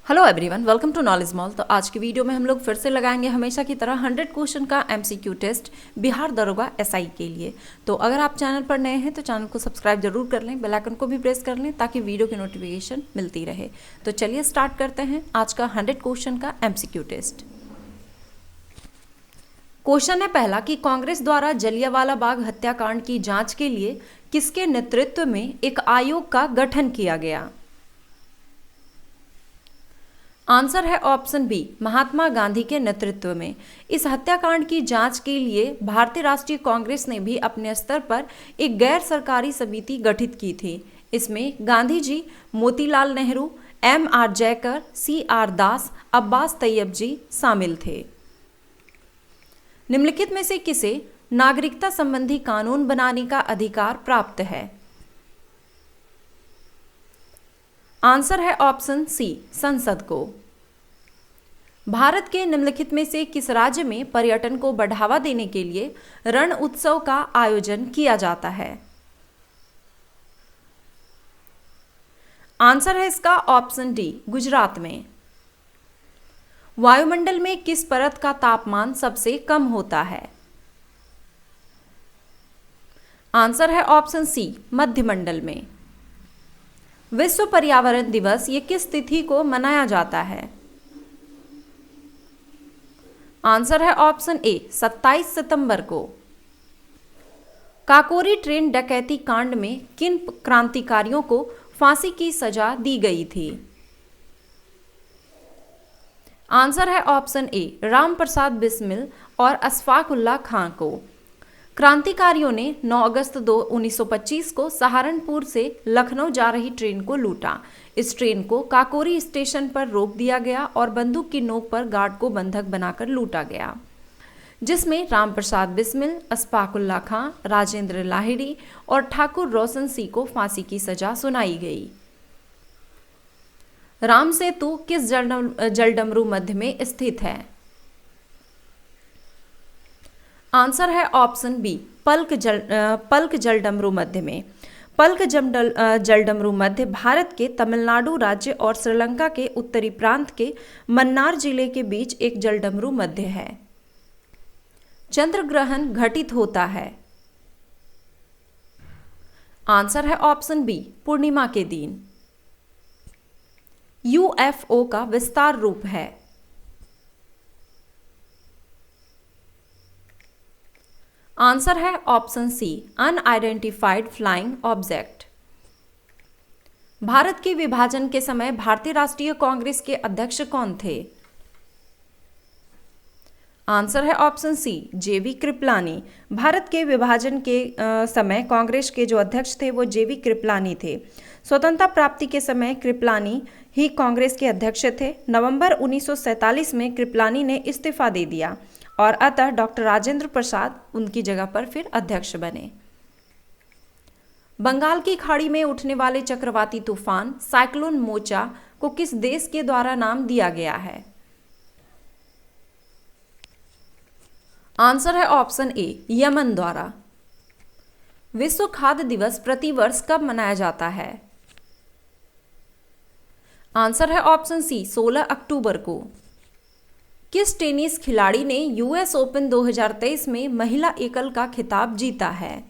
Hello everyone, welcome to knowledge mall. तो आज की वीडियो में हम लोग फिर से लगाएंगे हमेशा की तरह 100 क्वेश्चन का एमसीक्यू टेस्ट बिहार दरोगा एसआई के लिए। तो अगर आप चैनल पर नए हैं तो चैनल को सब्सक्राइब जरूर कर लें, बेल आइकन को भी प्रेस कर लें ताकि वीडियो की नोटिफिकेशन मिलती रहे। तो चलिए स्टार्ट करते हैं आज का 100 क्वेश्चन का एमसीक्यू टेस्ट। क्वेश्चन है पहला कि कांग्रेस द्वारा जलियांवाला बाग हत्याकांड की जांच के लिए किसके नेतृत्व में एक आयोग का गठन किया गया। आंसर है ऑप्शन बी, महात्मा गांधी के नेतृत्व में। इस हत्याकांड की जांच के लिए भारतीय राष्ट्रीय कांग्रेस ने भी अपने स्तर पर एक गैर सरकारी समिति गठित की थी। इसमें गांधी जी, मोतीलाल नेहरू, M.R. जयकर, C.R. दास, अब्बास तैयब जी शामिल थे। निम्नलिखित में से किसे नागरिकता संबंधी कानून बनाने का अधिकार प्राप्त है। आंसर है ऑप्शन सी, संसद को। भारत के निम्नलिखित में से किस राज्य में पर्यटन को बढ़ावा देने के लिए रण उत्सव का आयोजन किया जाता है। आंसर है इसका ऑप्शन डी, गुजरात में। वायुमंडल में किस परत का तापमान सबसे कम होता है। आंसर है ऑप्शन सी, मध्यमंडल में। विश्व पर्यावरण दिवस ये किस तिथि को मनाया जाता है। आंसर है ऑप्शन ए, 27 सितंबर को। काकोरी ट्रेन डकैती कांड में किन क्रांतिकारियों को फांसी की सजा दी गई थी। आंसर है ऑप्शन ए, राम प्रसाद बिस्मिल और अशफाक उल्लाह खां को। क्रांतिकारियों ने 9 अगस्त 1925 को सहारनपुर से लखनऊ जा रही ट्रेन को लूटा। इस ट्रेन को काकोरी स्टेशन पर रोक दिया गया और बंदूक की नोक पर गार्ड को बंधक बनाकर लूटा गया, जिसमें राम प्रसाद बिस्मिल, अशफाक उल्लाह खां, राजेंद्र लाहिड़ी और ठाकुर रोशन सिंह को फांसी की सजा सुनाई गई। राम सेतु किस जलडमरू मध्य में स्थित है। आंसर है ऑप्शन बी, पल्क जलडमरू मध्य में। पल्क जलडमरू मध्य भारत के तमिलनाडु राज्य और श्रीलंका के उत्तरी प्रांत के मन्नार जिले के बीच एक जलडमरू मध्य है। चंद्र ग्रहण घटित होता है। आंसर है ऑप्शन बी, पूर्णिमा के दिन। UFO का विस्तार रूप है। आंसर है option C, unidentified flying object. Bharat के विभाजन के समय भारतीय राष्ट्रीय कांग्रेस के अध्यक्ष कौन थे। आंसर है option C, JV Kripalani. Bharat के विभाजन के समय कांग्रेस के जो अध्यक्ष थे वो JV कृपलानी थे। स्वतंत्रता प्राप्ति के समय कृपलानी ही कांग्रेस के अध्यक्ष थे। नवंबर 1947 में कृपलानी ने इस्तीफा दे दिया और अतः डॉक्टर राजेंद्र प्रसाद उनकी जगह पर फिर अध्यक्ष बने। बंगाल की खाड़ी में उठने वाले चक्रवाती तूफान साइक्लोन मोचा को किस देश के द्वारा नाम दिया गया है। आंसर है ऑप्शन ए, यमन द्वारा। विश्व खाद्य दिवस प्रतिवर्ष कब मनाया जाता है। आंसर है ऑप्शन सी, 16 अक्टूबर को। किस टेनिस खिलाड़ी ने US ओपन 2023 में महिला एकल का खिताब जीता है।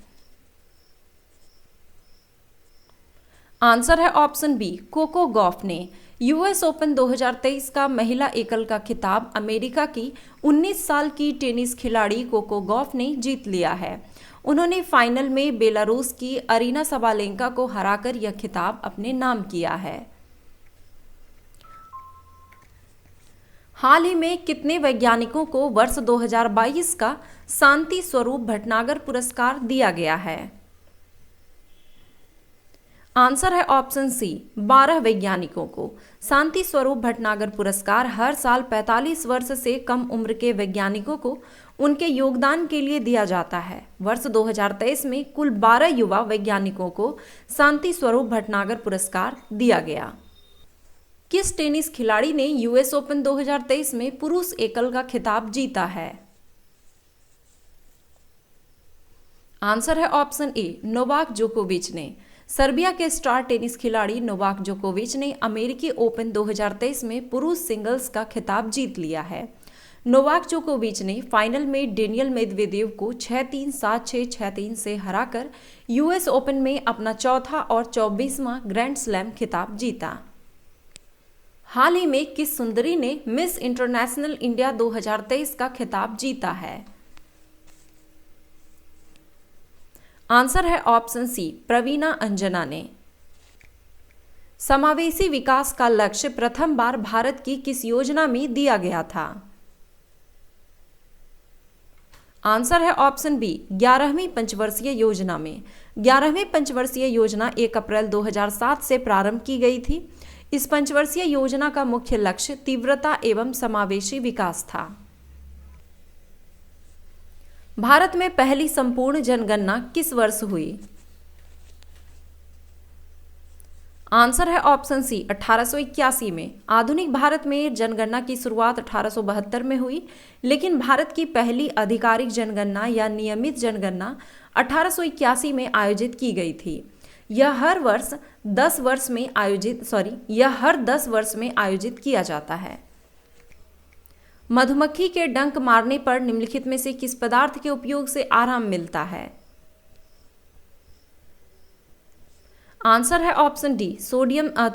आंसर है ऑप्शन बी, कोको गॉफ ने। US ओपन 2023 का महिला एकल का खिताब अमेरिका की 19 साल की टेनिस खिलाड़ी कोको गॉफ ने जीत लिया है। उन्होंने फाइनल में बेलारूस की अरीना सबालेंका को हराकर यह खिताब अपने नाम किया है। हाल ही में कितने वैज्ञानिकों को वर्ष 2022 का शांति स्वरूप भटनागर पुरस्कार दिया गया है। आंसर है ऑप्शन सी, 12 वैज्ञानिकों को। शांति स्वरूप भटनागर पुरस्कार हर साल 45 वर्ष से कम उम्र के वैज्ञानिकों को उनके योगदान के लिए दिया जाता है। वर्ष 2023 में कुल 12 युवा वैज्ञानिकों को शांति स्वरूप भटनागर पुरस्कार दिया गया। किस टेनिस खिलाड़ी ने US ओपन 2023 में पुरुष एकल का खिताब जीता है। आंसर है ऑप्शन ए, नोवाक जोकोविच ने। सर्बिया के स्टार टेनिस खिलाड़ी नोवाक जोकोविच ने अमेरिकी ओपन 2023 में पुरुष सिंगल्स का खिताब जीत लिया है। नोवाक जोकोविच ने फाइनल में डेनियल मेदवेदेव को 6-3, 7-6, 6-3 से हराकर यूएस ओपन में अपना चौथा और 24वां ग्रैंड स्लैम खिताब जीता। हाल ही में किस सुंदरी ने मिस इंटरनेशनल इंडिया 2023 का खिताब जीता है? आंसर है ऑप्शन सी, प्रवीणा अंजना ने। समावेशी विकास का लक्ष्य प्रथम बार भारत की किस योजना में दिया गया था? आंसर है ऑप्शन बी, 11वीं पंचवर्षीय योजना में। 11वीं पंचवर्षीय योजना 1 अप्रैल 2007 से प्रारंभ की गई थी। इस पंचवर्षीय योजना का मुख्य लक्ष्य तीव्रता एवं समावेशी विकास था। भारत में पहली संपूर्ण जनगणना किस वर्ष हुई? आंसर है ऑप्शन सी, 1881 में। आधुनिक भारत में जनगणना की शुरुआत 1872 में हुई, लेकिन भारत की पहली आधिकारिक जनगणना या नियमित जनगणना 1881 में आयोजित की गई थी। यह हर 10 वर्ष में आयोजित किया जाता है। मधुमक्खी के डंक मारने पर निम्नलिखित में से किस पदार्थ के उपयोग से आराम मिलता है? आंसर है ऑप्शन डी,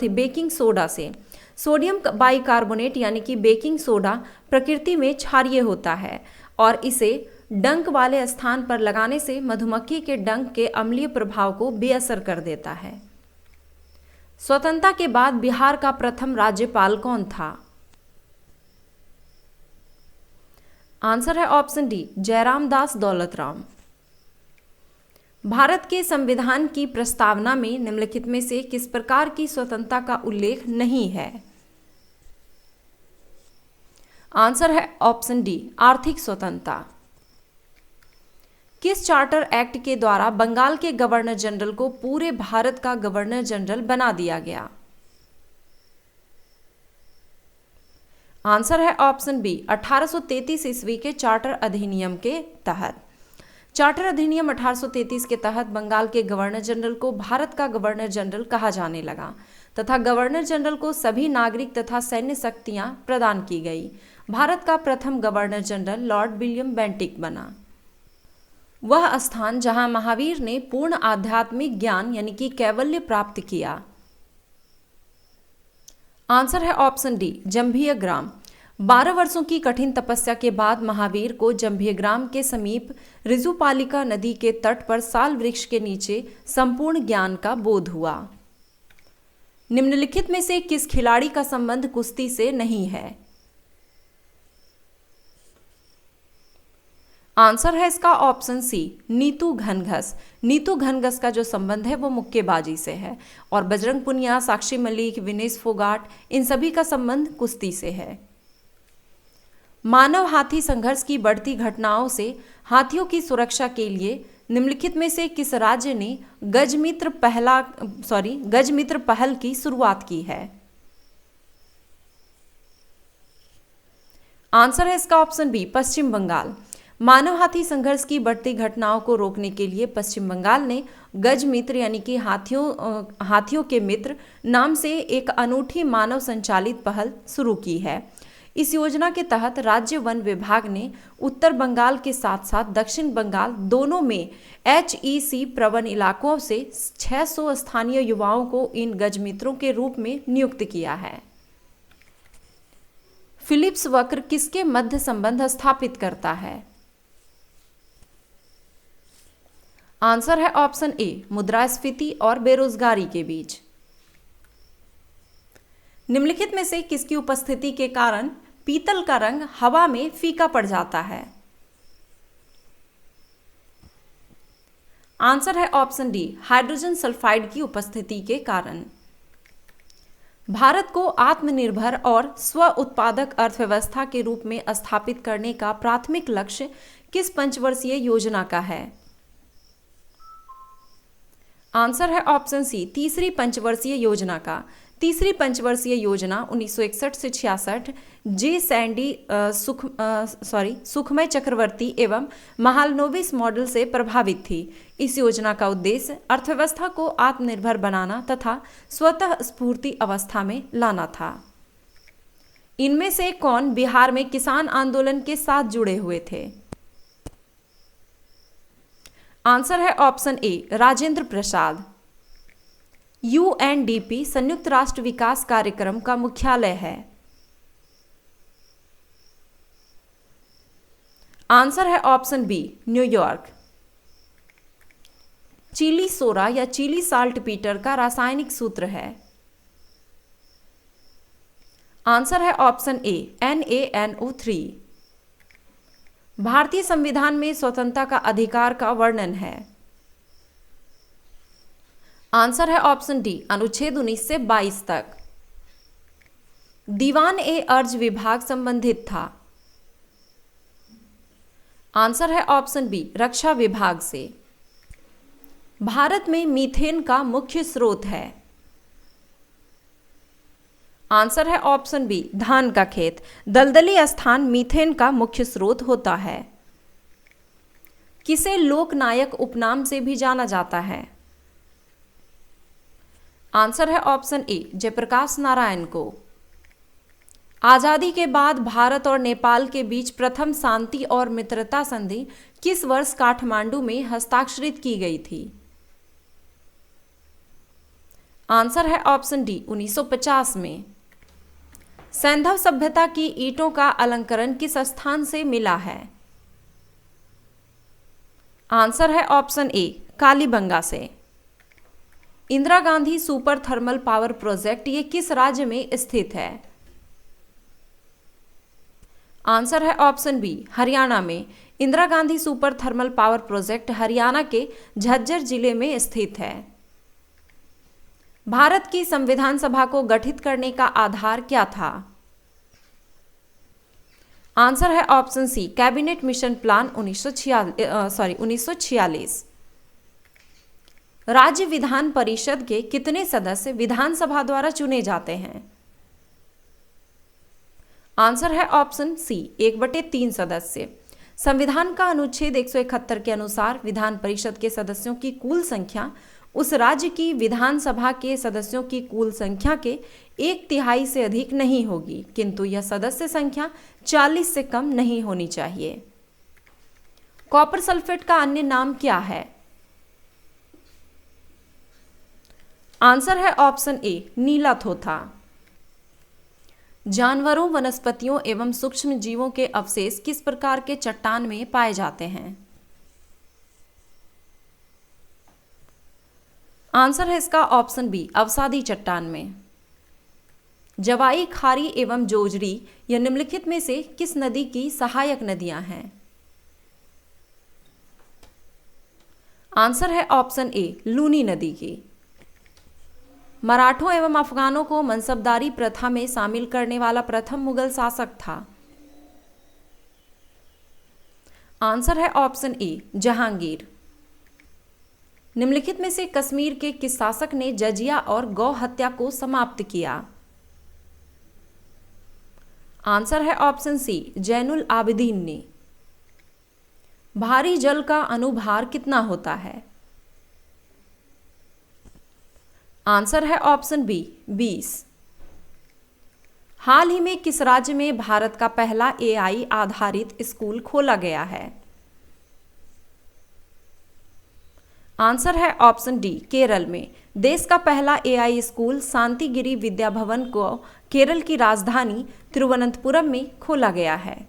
बेकिंग सोडा से। सोडियम बाइकार्बोनेट यानी कि बेकिंग सोडा प्रकृति में क्षारीय होता है और इसे डंक वाले स्थान पर लगाने से मधुमक्खी के डंक के अम्लीय प्रभाव को बेअसर कर देता है। स्वतंत्रता के बाद बिहार का प्रथम राज्यपाल कौन था? आंसर है ऑप्शन डी, जयराम दास दौलतराम। भारत के संविधान की प्रस्तावना में निम्नलिखित में से किस प्रकार की स्वतंत्रता का उल्लेख नहीं है? आंसर है ऑप्शन डी, आर्थिक स्वतंत्रता। किस चार्टर एक्ट के द्वारा बंगाल के गवर्नर जनरल को पूरे भारत का गवर्नर जनरल बना दिया गया? आंसर है ऑप्शन बी, 1833 ईस्वी के चार्टर अधिनियम के तहत। चार्टर अधिनियम 1833 के तहत बंगाल के गवर्नर जनरल को भारत का गवर्नर जनरल कहा जाने लगा तथा गवर्नर जनरल को सभी नागरिक तथा सैन्य शक्तियां प्रदान की गई। भारत का प्रथम governor general Lord William Bentinck बना। वह स्थान जहां महावीर ने पूर्ण आध्यात्मिक ज्ञान यानी कि कैवल्य प्राप्त किया। आंसर है ऑप्शन डी, जंभिय ग्राम। 12 वर्षों की कठिन तपस्या के बाद महावीर को जंभिय ग्राम के समीप ऋजुपालिका नदी के तट पर साल वृक्ष के नीचे संपूर्ण ज्ञान का बोध हुआ। निम्नलिखित में से किस खिलाड़ी का संबंध कुश्ती से नहीं है? आंसर है इसका ऑप्शन सी, नीतू घनघस। नीतू घनघस का जो संबंध है वो मुक्केबाजी से है और बजरंग पुनिया, साक्षी मलिक, विनेश फोगाट इन सभी का संबंध कुश्ती से है। मानव हाथी संघर्ष की बढ़ती घटनाओं से हाथियों की सुरक्षा के लिए निम्नलिखित में से किस राज्य ने गजमित्र पहल की शुरुआत की है? आंसर है इसका ऑप्शन बी, पश्चिम बंगाल। मानव हाथी संघर्ष की बढ़ती घटनाओं को रोकने के लिए पश्चिम बंगाल ने गजमित्र यानी कि हाथियों के मित्र नाम से एक अनूठी मानव संचालित पहल शुरू की है। इस योजना के तहत राज्य वन विभाग ने उत्तर बंगाल के साथ साथ दक्षिण बंगाल दोनों में HEC प्रवण इलाकों से 600 स्थानीय युवाओं को इन गजमित्रों के रूप में नियुक्त किया है। फिलिप्स वक्र किसके मध्य संबंध स्थापित करता है? आंसर है ऑप्शन ए, मुद्रास्फीति और बेरोजगारी के बीच। निम्नलिखित में से किसकी उपस्थिति के कारण पीतल का रंग हवा में फीका पड़ जाता है? आंसर है ऑप्शन डी, हाइड्रोजन सल्फाइड की उपस्थिति के कारण। भारत को आत्मनिर्भर और स्व उत्पादक अर्थव्यवस्था के रूप में स्थापित करने का प्राथमिक लक्ष्य किस पंचवर्षीय योजना का है? आंसर है ऑप्शन सी, तीसरी पंचवर्षीय योजना का, तीसरी पंचवर्षीय योजना 1961 से 66 जे सैंडी सुखमय चक्रवर्ती एवं महालनोबिस मॉडल से प्रभावित थी। इस योजना का उद्देश्य अर्थव्यवस्था को आत्मनिर्भर बनाना तथा स्वतः स्फूर्ति अवस्था में लाना था। इनमें से कौन बिहार में किसान आंदोलन के साथ जुड़े हुए थे? आंसर है option A Rajendra Prasad. UNDP संयुक्त राष्ट्र विकास कार्यक्रम का मुख्यालय है। आंसर है ऑप्शन बी न्यूयॉर्क। चिली सोरा या चिली साल्ट पीटर का रासायनिक सूत्र है। आंसर है ऑप्शन ए NaNO3। भारतीय संविधान में स्वतंत्रता का अधिकार का वर्णन है। आंसर है ऑप्शन डी अनुच्छेद 19 से 22 तक। दीवान ए अर्ज विभाग संबंधित था। आंसर है ऑप्शन बी रक्षा विभाग से। भारत में मीथेन का मुख्य स्रोत है। आंसर है ऑप्शन बी धान का खेत। दलदली स्थान मीथेन का मुख्य स्रोत होता है। किसे लोकनायक उपनाम से भी जाना जाता है? आंसर है ऑप्शन ए जयप्रकाश नारायण को। आजादी के बाद भारत और नेपाल के बीच प्रथम शांति और मित्रता संधि किस वर्ष काठमांडू में हस्ताक्षरित की गई थी? आंसर है ऑप्शन डी 1950 में। सैंधव सभ्यता की ईंटों का अलंकरण किस स्थान से मिला है? आंसर है ऑप्शन ए कालीबंगा से। Indira Gandhi super thermal power project ये किस राज्य में स्थित है? आंसर है ऑप्शन बी हरियाणा में। Indira Gandhi super thermal power project Haryana के झज्जर जिले में स्थित है। भारत की संविधान सभा को गठित करने का आधार क्या था? आंसर है option C cabinet mission plan 1946। राज्य विधान परिषद के कितने सदस्य विधानसभा द्वारा चुने जाते हैं? आंसर है ऑप्शन सी 1/3 सदस्य। संविधान का अनुच्छेद 171 के अनुसार विधान परिषद के सदस्यों की कुल संख्या उस राज्य की विधानसभा के सदस्यों की कुल संख्या के 1/3 से अधिक नहीं होगी, किंतु यह सदस्य संख्या 40 से कम नहीं होनी चाहिए। कॉपर सल्फेट का अन्य नाम क्या है? आंसर है ऑप्शन ए नीला थोथा। जानवरों, वनस्पतियों एवं सूक्ष्म जीवों के अवशेष किस प्रकार के चट्टान में पाए जाते हैं? आंसर है इसका ऑप्शन बी अवसादी चट्टान में। जवाई, खारी एवं जोजरी यह निम्नलिखित में से किस नदी की सहायक नदियां हैं? आंसर है ऑप्शन ए लूनी नदी की। मराठों एवं अफगानों को मनसबदारी प्रथा में शामिल करने वाला प्रथम मुगल शासक था। आंसर है ऑप्शन ए जहांगीर। निम्नलिखित में से कश्मीर के किस शासक ने जजिया और गौ हत्या को समाप्त किया? आंसर है ऑप्शन सी जैनुल आबिदीन ने। भारी जल का अनुभार कितना होता है? आंसर है ऑप्शन बी 20। हाल ही में किस राज्य में भारत का पहला AI आधारित स्कूल खोला गया है? आंसर है ऑप्शन डी केरल में। देश का पहला AI स्कूल शांतिगिरी विद्या भवन को केरल की राजधानी तिरुवनंतपुरम में खोला गया है।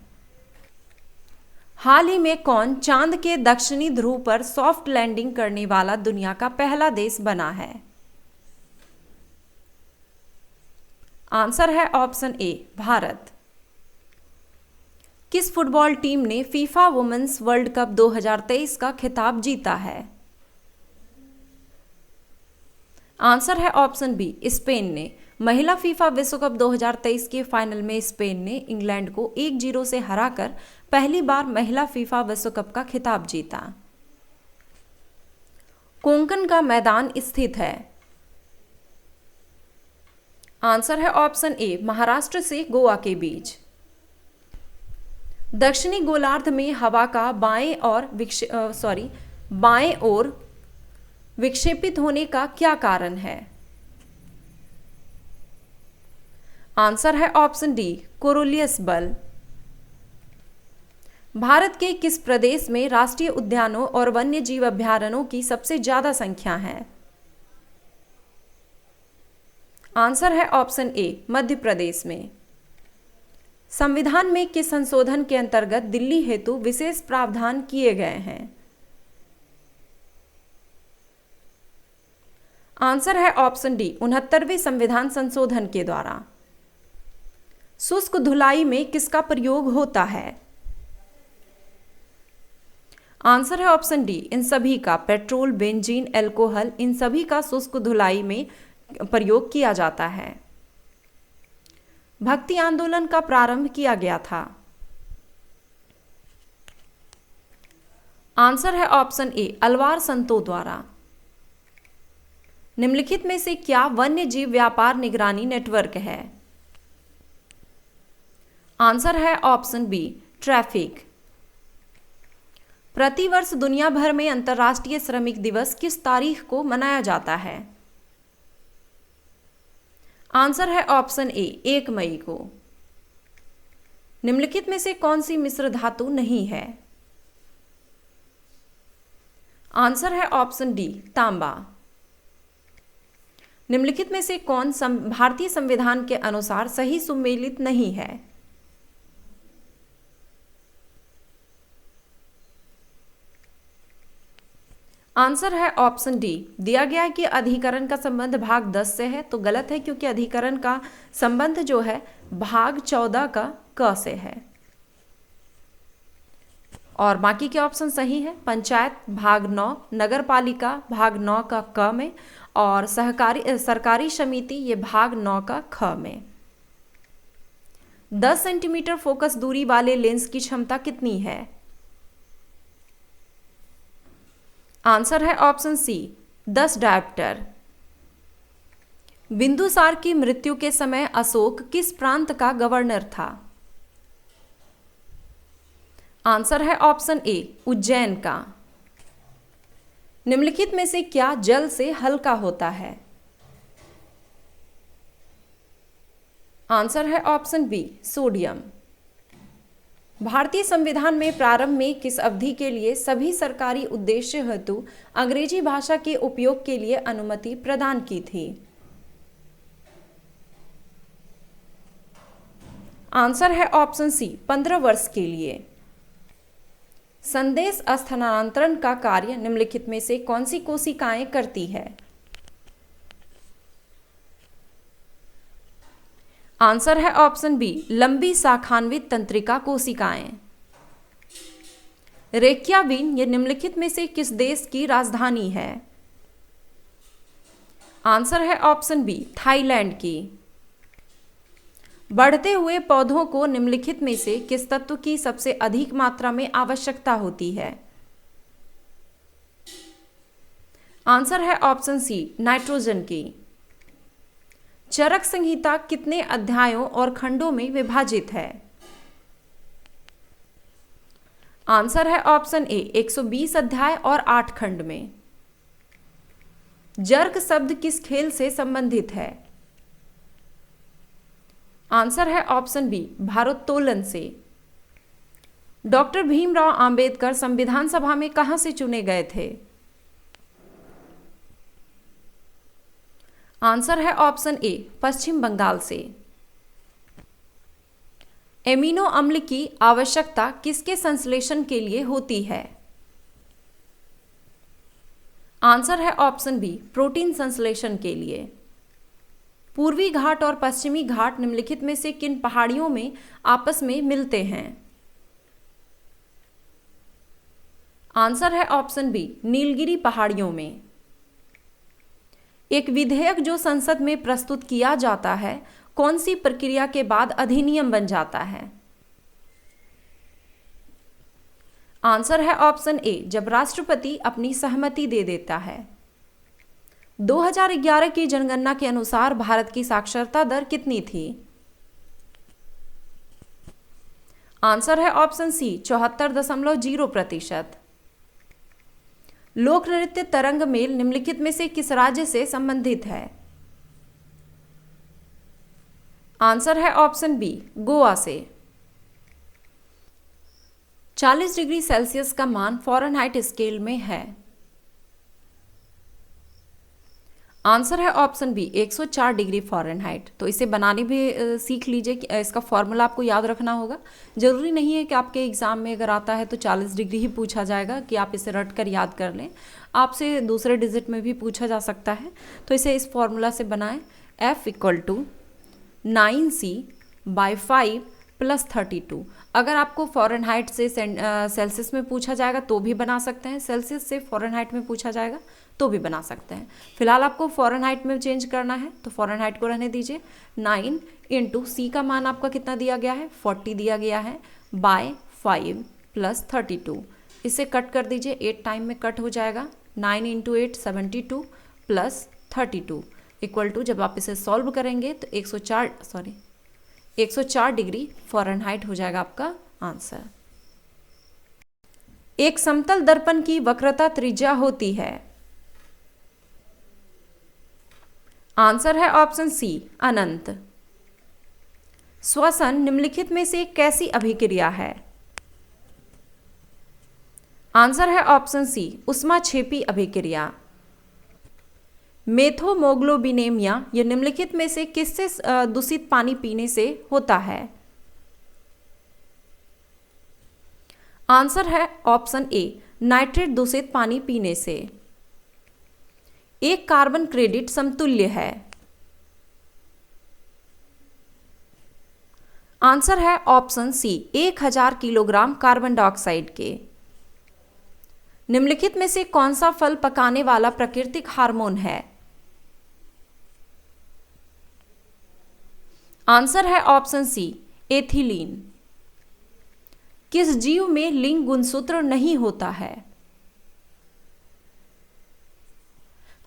हाल ही में कौन चांद के दक्षिणी ध्रुव पर सॉफ्ट लैंडिंग करने वाला दुनिया का पहला देश बना है? आंसर है ऑप्शन ए भारत। किस फुटबॉल टीम ने फीफा वुमेन्स वर्ल्ड कप 2023 का खिताब जीता है? आंसर है ऑप्शन बी स्पेन ने। महिला फीफा विश्व कप 2023 के फाइनल में स्पेन ने इंग्लैंड को 1-0 से हराकर पहली बार महिला फीफा विश्व कप का खिताब जीता। कोंकण का मैदान स्थित है? आंसर है ऑप्शन ए, महाराष्ट्र से गोवा के बीच। दक्षिणी गोलार्ध में हवा का बाएं ओर विक्षेपित होने का क्या कारण है? आंसर है ऑप्शन डी, कोरोलियस बल। भारत के किस प्रदेश में राष्ट्रीय उद्यानों और वन्य जीव अभयारण्यों की सबसे ज्यादा संख्या है? आंसर है ऑप्शन ए, मध्य प्रदेश में। संविधान में किस संशोधन के अंतर्गत दिल्ली हेतु विशेष प्रावधान किए गए हैं? आंसर है ऑप्शन डी, 69वें संविधान संशोधन के द्वारा। शुष्क धुलाई में किसका प्रयोग होता है? आंसर है ऑप्शन डी, इन सभी का। पेट्रोल, बेंजीन, एल्कोहल, इन सभी का शुष्क धुलाई में प्रयोग किया जाता है। भक्ति आंदोलन का प्रारंभ किया गया था? आंसर है ऑप्शन ए, अलवार संतों द्वारा। निम्नलिखित में से क्या वन्य जीव व्यापार निगरानी नेटवर्क है? आंसर है ऑप्शन बी, ट्रैफिक। प्रतिवर्ष दुनिया भर में अंतर्राष्ट्रीय श्रमिक दिवस किस तारीख को मनाया जाता है? आंसर है ऑप्शन ए, 1 मई को। निम्नलिखित में से कौन सी मिश्र धातु नहीं है? आंसर है ऑप्शन डी, तांबा। निम्नलिखित में से कौन भारतीय संविधान के अनुसार सही सुमेलित नहीं है? आंसर है ऑप्शन डी, दिया गया है कि अधिकरण का संबंध भाग 10 से है, तो गलत है क्योंकि अधिकरण का संबंध जो है भाग 14 का क से है। और बाकी के ऑप्शन सही है। पंचायत भाग 9, नगर पालिका भाग 9 का क में, और सरकारी समिति ये भाग 9 का ख में। 10 सेंटीमीटर फोकस दूरी वाले लेंस की क्षमता कितनी है? आंसर है ऑप्शन सी, 10 डायप्टर। बिंदुसार की मृत्यु के समय अशोक किस प्रांत का गवर्नर था? आंसर है ऑप्शन ए, उज्जैन का। निम्नलिखित में से क्या जल से हल्का होता है? आंसर है ऑप्शन बी, सोडियम। भारतीय संविधान में प्रारंभ में किस अवधि के लिए सभी सरकारी उद्देश्य हेतु अंग्रेजी भाषा के उपयोग के लिए अनुमति प्रदान की थी? आंसर है ऑप्शन सी, 15 वर्ष के लिए। संदेश स्थानांतरण का कार्य निम्नलिखित में से कौन सी कोशिकाएं करती है? आंसर है ऑप्शन बी, लंबी शाखान्वित तंत्रिका कोशिकाएं। रेक्याविक ये निम्नलिखित में से किस देश की राजधानी है? आंसर है ऑप्शन बी, थाईलैंड की। बढ़ते हुए पौधों को निम्नलिखित में से किस तत्व की सबसे अधिक मात्रा में आवश्यकता होती है? आंसर है ऑप्शन सी, नाइट्रोजन की। चरक संहिता कितने अध्यायों और खंडों में विभाजित है? आंसर है ऑप्शन ए, 120 अध्याय और 8 खंड में। जर्क शब्द किस खेल से संबंधित है? आंसर है ऑप्शन बी, भारोत्तोलन से। डॉक्टर भीमराव अंबेडकर संविधान सभा में कहां से चुने गए थे? आंसर है ऑप्शन ए, पश्चिम बंगाल से। एमिनो अम्ल की आवश्यकता किसके संश्लेषण के लिए होती है? आंसर है ऑप्शन बी, प्रोटीन संश्लेषण के लिए। पूर्वी घाट और पश्चिमी घाट निम्नलिखित में से किन पहाड़ियों में आपस में मिलते हैं? आंसर है ऑप्शन बी, नीलगिरी पहाड़ियों में। एक विधेयक जो संसद में प्रस्तुत किया जाता है कौन सी प्रक्रिया के बाद अधिनियम बन जाता है? आंसर है ऑप्शन ए, जब राष्ट्रपति अपनी सहमति दे देता है। 2011 की जनगणना के अनुसार भारत की साक्षरता दर कितनी थी? आंसर है ऑप्शन सी 74.0%। लोक नृत्य तरंग मेल निम्नलिखित में से किस राज्य से संबंधित है? आंसर है ऑप्शन बी गोवा से। 40 डिग्री सेल्सियस का मान फ़ारेनहाइट स्केल में है। आंसर है ऑप्शन बी 104 डिग्री फ़ारेनहाइट। तो इसे बनाने भी सीख लीजिए कि इसका फॉर्मूला आपको याद रखना होगा। ज़रूरी नहीं है कि आपके एग्ज़ाम में अगर आता है तो 40 डिग्री ही पूछा जाएगा कि आप इसे रट कर याद कर लें। आपसे दूसरे डिजिट में भी पूछा जा सकता है। तो इसे इस फॉर्मूला से बनाएं, F = 9c/5 + 32। अगर आपको फ़ारेनहाइट से सेल्सियस में पूछा जाएगा तो भी बना सकते हैं, सेल्सियस से फ़ारेनहाइट में पूछा जाएगा तो भी बना सकते हैं। फिलहाल आपको फ़ारेनहाइट में चेंज करना है तो फ़ारेनहाइट को रहने दीजिए। 9 × c का मान आपका कितना दिया गया है? 40 दिया गया है, बाय 5 + 32। इसे कट कर दीजिए, 8 टाइम में कट हो जाएगा। 9 × 8 72 + 32 = जब आप इसे सॉल्व करेंगे तो 104 डिग्री फ़ारेनहाइट हो जाएगा आपका आंसर। एक समतल दर्पण की वक्रता त्रिज्या होती है। आंसर है ऑप्शन सी अनंत। श्वसन निम्नलिखित में से कैसी अभिक्रिया है? आंसर है ऑप्शन सी ऊष्माक्षेपी अभिक्रिया। मेथोमोग्लोबिनेमिया यह निम्नलिखित में से किससे दूषित पानी पीने से होता है? आंसर है ऑप्शन ए नाइट्रेट दूषित पानी पीने से। एक कार्बन क्रेडिट समतुल्य है। आंसर है option C 1000 kilogram carbon dioxide के। निम्नलिखित में से कौन सा फल पकाने वाला प्राकृतिक हार्मोन है? आंसर है ऑप्शन सी एथिलीन। किस जीव में लिंग गुणसूत्र नहीं होता है?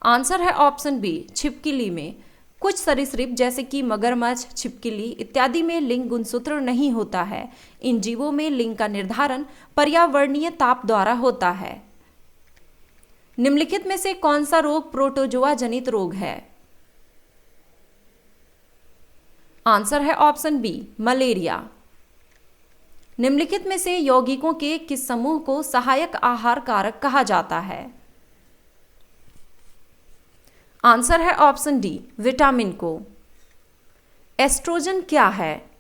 आंसर है ऑप्शन बी छिपकली में। कुछ सरीसृप जैसे कि मगरमच्छ, छिपकली इत्यादि में लिंग गुणसूत्र नहीं होता है। इन जीवों में लिंग का निर्धारण पर्यावरणीय ताप द्वारा होता है। निम्नलिखित में से कौन सा रोग प्रोटोजोआ जनित रोग है? आंसर है ऑप्शन बी मलेरिया। निम्नलिखित में से यौगिकों के किस समूह को सहायक आहार कारक कहा जाता है? आंसर है ऑप्शन डी विटामिन को। एस्ट्रोजन क्या है?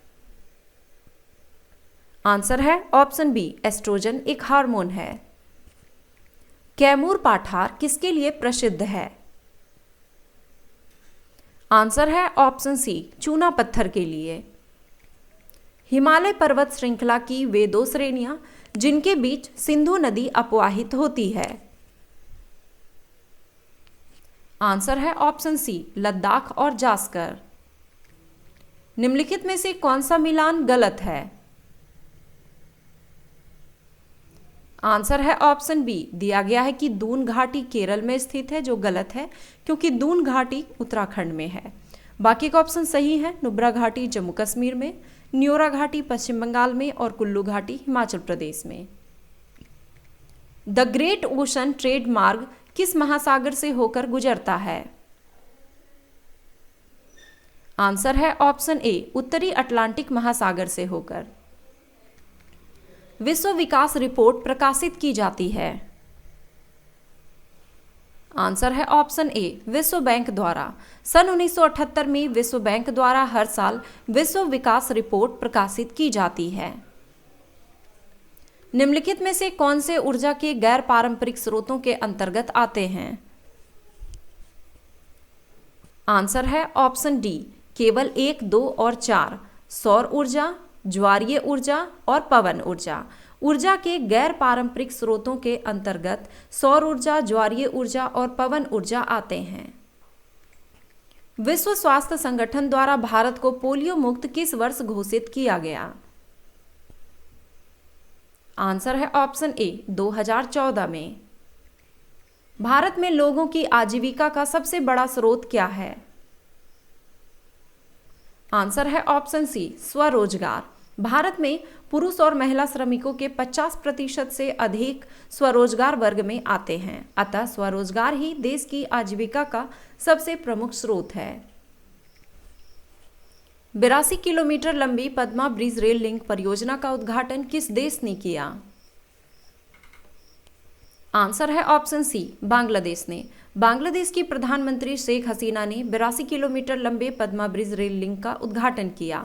आंसर है ऑप्शन बी एस्ट्रोजन एक हार्मोन है। कैमूर पाठार किसके लिए प्रसिद्ध है? आंसर है ऑप्शन सी चूना पत्थर के लिए। हिमालय पर्वत श्रृंखला की वे 2 श्रेणियां जिनके बीच सिंधु नदी अपवाहित होती है। आंसर है ऑप्शन सी लद्दाख और जास्कर। निम्नलिखित में से कौन सा मिलान गलत है? आंसर है ऑप्शन बी दिया गया है कि दून घाटी केरल में स्थित है, जो गलत है क्योंकि दून घाटी उत्तराखंड में है। बाकी का ऑप्शन सही है। नुब्रा घाटी जम्मू कश्मीर में, न्योरा घाटी पश्चिम बंगाल में और कुल्लू घाटी हिमाचल प्रदेश में। द ग्रेट ओशन ट्रेड मार्ग किस महासागर से होकर गुजरता है? आंसर है ऑप्शन ए उत्तरी अटलांटिक महासागर से होकर। विश्व विकास रिपोर्ट प्रकाशित की जाती है। आंसर है ऑप्शन ए विश्व बैंक द्वारा। सन 1978 में विश्व बैंक द्वारा हर साल विश्व विकास रिपोर्ट प्रकाशित की जाती है। निम्नलिखित में से कौन से ऊर्जा के गैर पारंपरिक स्रोतों के अंतर्गत आते हैं? आंसर है ऑप्शन डी केवल 1, 2 और 4 सौर ऊर्जा, ज्वारीय ऊर्जा और पवन ऊर्जा। ऊर्जा के गैर पारंपरिक स्रोतों के अंतर्गत सौर ऊर्जा, ज्वारीय ऊर्जा और पवन ऊर्जा आते हैं। विश्व स्वास्थ्य संगठन द्वारा भारत को पोलियो मुक्त किस वर्ष घोषित किया गया? आंसर है ऑप्शन ए 2014 में। भारत में लोगों की आजीविका का सबसे बड़ा स्रोत क्या है? आंसर है ऑप्शन सी, स्वरोजगार। भारत में पुरुष और महिला श्रमिकों के 50% से अधिक स्वरोजगार वर्ग में आते हैं, अतः स्वरोजगार ही देश की आजीविका का सबसे प्रमुख स्रोत है। 82 किलोमीटर लंबी पद्मा ब्रिज रेल लिंक परियोजना का उद्घाटन किस देश ने किया? आंसर है ऑप्शन सी, बांग्लादेश ने। बांग्लादेश की प्रधानमंत्री शेख हसीना ने 82 किलोमीटर लंबे पद्मा ब्रिज रेल लिंक का उद्घाटन किया,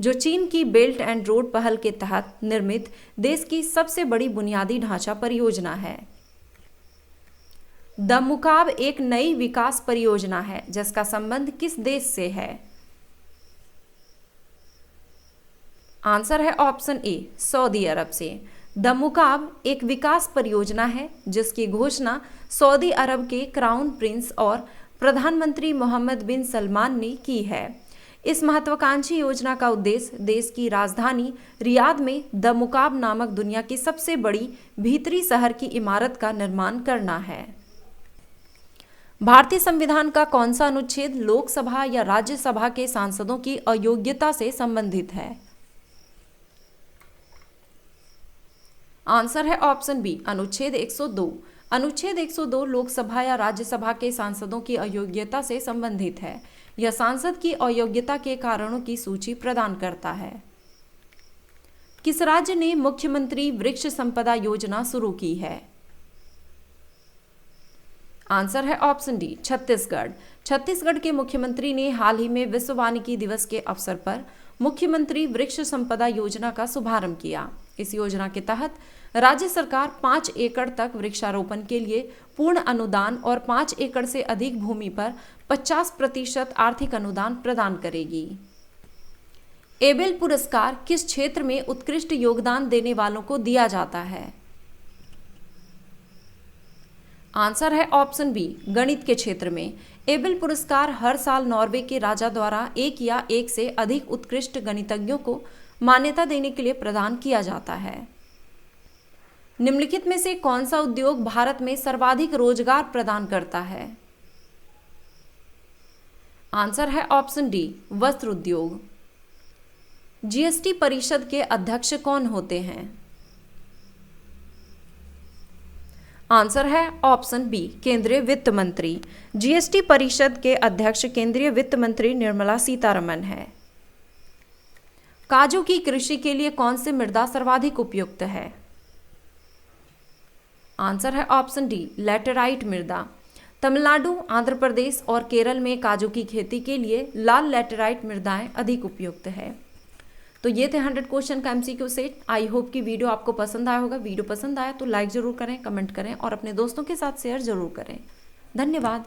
जो चीन की बेल्ट एंड रोड पहल के तहत निर्मित देश की सबसे बड़ी बुनियादी ढांचा परियोजना है। द मुकाब एक नई विकास परियोजना है जिसका संबंध किस देश से है? आंसर है ऑप्शन ए, सऊदी अरब से। द मुकाब एक विकास परियोजना है जिसकी घोषणा सऊदी अरब के क्राउन प्रिंस और प्रधानमंत्री मोहम्मद बिन सलमान ने की है। इस महत्वाकांक्षी योजना का उद्देश्य देश की राजधानी रियाद में द मुकाब नामक दुनिया की सबसे बड़ी भीतरी शहर की इमारत का निर्माण करना है। भारतीय संविधान का कौन सा अनुच्छेद लोकसभा या राज्यसभा के सांसदों की अयोग्यता से संबंधित है? आंसर है ऑप्शन बी, अनुच्छेद 102। अनुच्छेद 102 लोकसभा या राज्यसभा के सांसदों की अयोग्यता से संबंधित है। यह सांसद की अयोग्यता के कारणों की सूची प्रदान करता है। किस राज्य ने मुख्यमंत्री वृक्ष संपदा योजना शुरू की है? आंसर है ऑप्शन डी, छत्तीसगढ़। छत्तीसगढ़ के मुख्यमंत्री ने हाल ही में विश्व वानिकी दिवस के अवसर पर मुख्यमंत्री वृक्ष संपदा योजना का शुभारंभ किया। इस योजना के तहत राज्य सरकार 5 एकड़ तक वृक्षारोपण के लिए पूर्ण अनुदान और 5 एकड़ से अधिक भूमि पर 50% आर्थिक अनुदान प्रदान करेगी। एबेल पुरस्कार किस क्षेत्र में उत्कृष्ट योगदान देने वालों को दिया जाता है? आंसर है ऑप्शन बी, गणित के क्षेत्र में। एबेल पुरस्कार हर साल नॉर्वे के राजा द्वारा एक या एक से अधिक उत्कृष्ट गणितज्ञों को मान्यता देने के लिए प्रदान किया जाता है। निम्नलिखित में से कौन सा उद्योग भारत में सर्वाधिक रोजगार प्रदान करता है? आंसर है ऑप्शन डी, वस्त्र उद्योग। जीएसटी परिषद के अध्यक्ष कौन होते हैं? आंसर है ऑप्शन बी, केंद्रीय वित्त मंत्री। जीएसटी परिषद के अध्यक्ष केंद्रीय वित्त मंत्री निर्मला सीतारमण है। काजू की कृषि के लिए कौन सी मृदा सर्वाधिक उपयुक्त है? आंसर है ऑप्शन डी, लैटेराइट मृदा। तमिलनाडु, आंध्र प्रदेश और केरल में काजू की खेती के लिए लाल लैटेराइट मृदाएं अधिक उपयुक्त है। तो ये थे 100 क्वेश्चन का एमसीक्यू सेट। आई होप कि वीडियो आपको पसंद आया होगा। वीडियो पसंद आया तो लाइक जरूर करें, कमेंट करें और अपने दोस्तों के साथ शेयर जरूर करें। धन्यवाद।